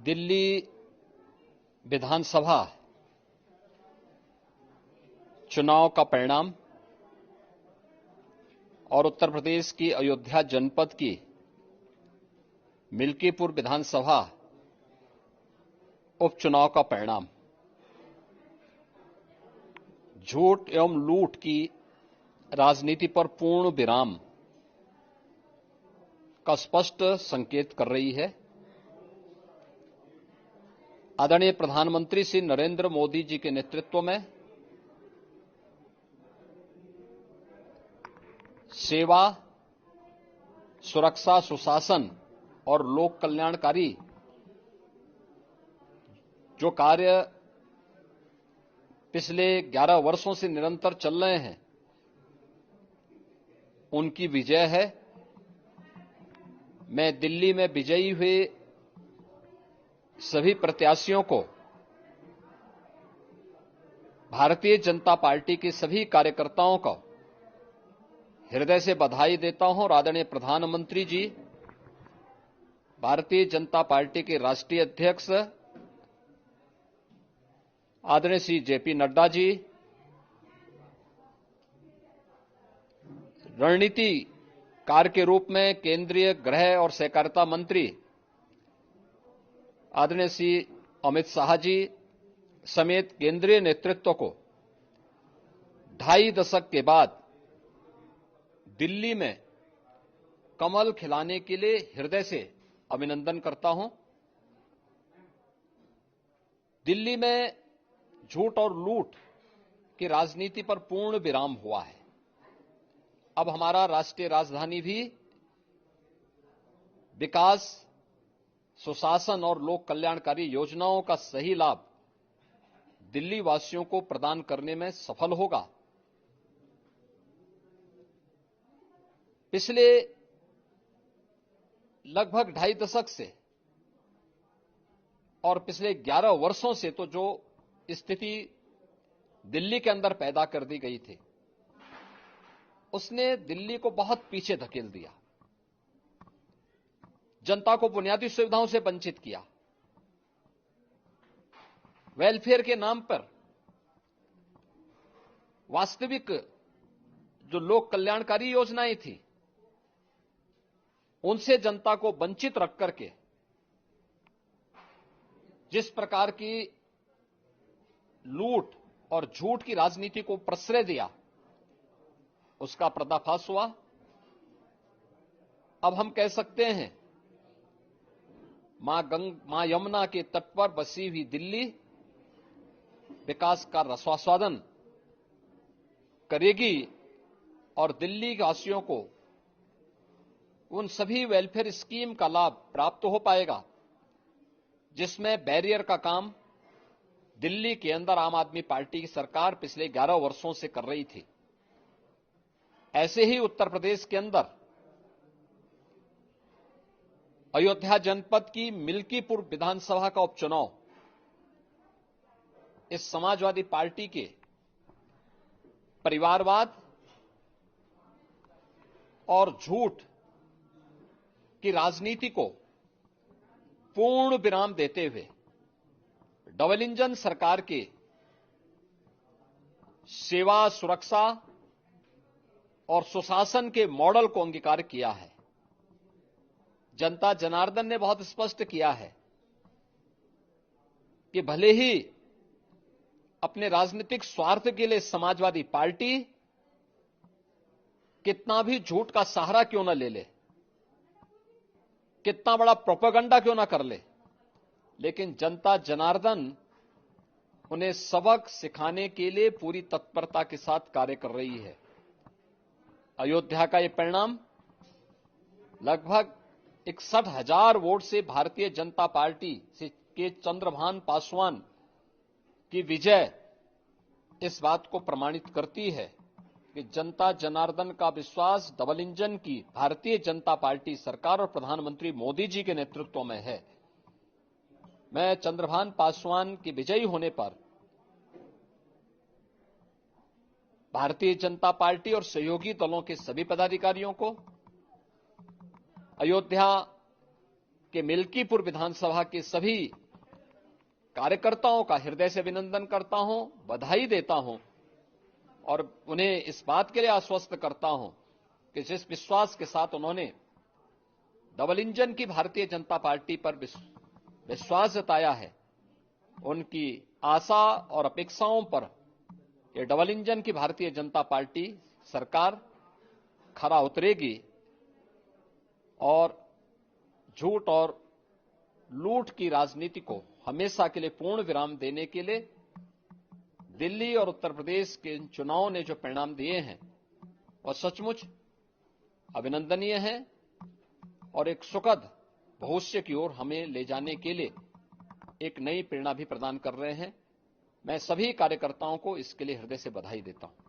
दिल्ली विधानसभा चुनाव का परिणाम और उत्तर प्रदेश की अयोध्या जनपद की मिल्कीपुर विधानसभा उपचुनाव का परिणाम झूठ एवं लूट की राजनीति पर पूर्ण विराम का स्पष्ट संकेत कर रही है। आदरणीय प्रधानमंत्री श्री नरेंद्र मोदी जी के नेतृत्व में सेवा, सुरक्षा, सुशासन और लोक कल्याणकारी जो कार्य पिछले 11 वर्षों से निरंतर चल रहे हैं, उनकी विजय है। मैं दिल्ली में विजयी हुए सभी प्रत्याशियों को, भारतीय जनता पार्टी के सभी कार्यकर्ताओं को हृदय से बधाई देता हूं और आदरणीय प्रधानमंत्री जी, भारतीय जनता पार्टी के राष्ट्रीय अध्यक्ष आदरणीय श्री जेपी नड्डा जी, रणनीतिकार के रूप में केंद्रीय गृह और सहकारिता मंत्री आदरणीय श्री अमित शाह जी समेत केंद्रीय नेतृत्व को 2.5 दशक के बाद दिल्ली में कमल खिलाने के लिए हृदय से अभिनंदन करता हूं। दिल्ली में झूठ और लूट की राजनीति पर पूर्ण विराम हुआ है। अब हमारा राष्ट्रीय राजधानी भी विकास, सुशासन और लोक कल्याणकारी योजनाओं का सही लाभ दिल्ली वासियों को प्रदान करने में सफल होगा। पिछले लगभग 2.5 दशक से और पिछले 11 वर्षों से तो जो स्थिति दिल्ली के अंदर पैदा कर दी गई थी, उसने दिल्ली को बहुत पीछे धकेल दिया, जनता को बुनियादी सुविधाओं से वंचित किया, वेलफेयर के नाम पर वास्तविक जो लोक कल्याणकारी योजनाएं थी उनसे जनता को वंचित रख करके जिस प्रकार की लूट और झूठ की राजनीति को प्रश्रय दिया, उसका पर्दाफाश हुआ। अब हम कह सकते हैं मां यमुना के तट पर बसी हुई दिल्ली विकास का रसास्वादन करेगी और दिल्ली वासियों को उन सभी वेलफेयर स्कीम का लाभ प्राप्त हो पाएगा जिसमें बैरियर का काम दिल्ली के अंदर आम आदमी पार्टी की सरकार पिछले 11 वर्षों से कर रही थी। ऐसे ही उत्तर प्रदेश के अंदर अयोध्या जनपद की मिल्कीपुर विधानसभा का उपचुनाव इस समाजवादी पार्टी के परिवारवाद और झूठ की राजनीति को पूर्ण विराम देते हुए डबल इंजन सरकार के सेवा, सुरक्षा और सुशासन के मॉडल को अंगीकार किया है। जनता जनार्दन ने बहुत स्पष्ट किया है कि भले ही अपने राजनीतिक स्वार्थ के लिए समाजवादी पार्टी कितना भी झूठ का सहारा क्यों न ले ले, कितना बड़ा प्रोपेगेंडा क्यों ना कर ले, लेकिन जनता जनार्दन उन्हें सबक सिखाने के लिए पूरी तत्परता के साथ कार्य कर रही है। अयोध्या का यह परिणाम लगभग 61,000 वोट से भारतीय जनता पार्टी के चंद्रभान पासवान की विजय इस बात को प्रमाणित करती है कि जनता जनार्दन का विश्वास डबल इंजन की भारतीय जनता पार्टी सरकार और प्रधानमंत्री मोदी जी के नेतृत्व में है। मैं चंद्रभान पासवान की विजयी होने पर भारतीय जनता पार्टी और सहयोगी दलों के सभी पदाधिकारियों को, अयोध्या कि मिल्कीपुर विधानसभा के सभी कार्यकर्ताओं का हृदय से अभिनंदन करता हूं, बधाई देता हूं और उन्हें इस बात के लिए आश्वस्त करता हूं कि जिस विश्वास के साथ उन्होंने डबल इंजन की भारतीय जनता पार्टी पर विश्वास जताया है, उनकी आशा और अपेक्षाओं पर ये डबल इंजन की भारतीय जनता पार्टी सरकार खरा उतरेगी और झूठ और लूट की राजनीति को हमेशा के लिए पूर्ण विराम देने के लिए दिल्ली और उत्तर प्रदेश के इन चुनावों ने जो परिणाम दिए हैं वह सचमुच अभिनंदनीय हैं और एक सुखद भविष्य की ओर हमें ले जाने के लिए एक नई प्रेरणा भी प्रदान कर रहे हैं। मैं सभी कार्यकर्ताओं को इसके लिए हृदय से बधाई देता हूं।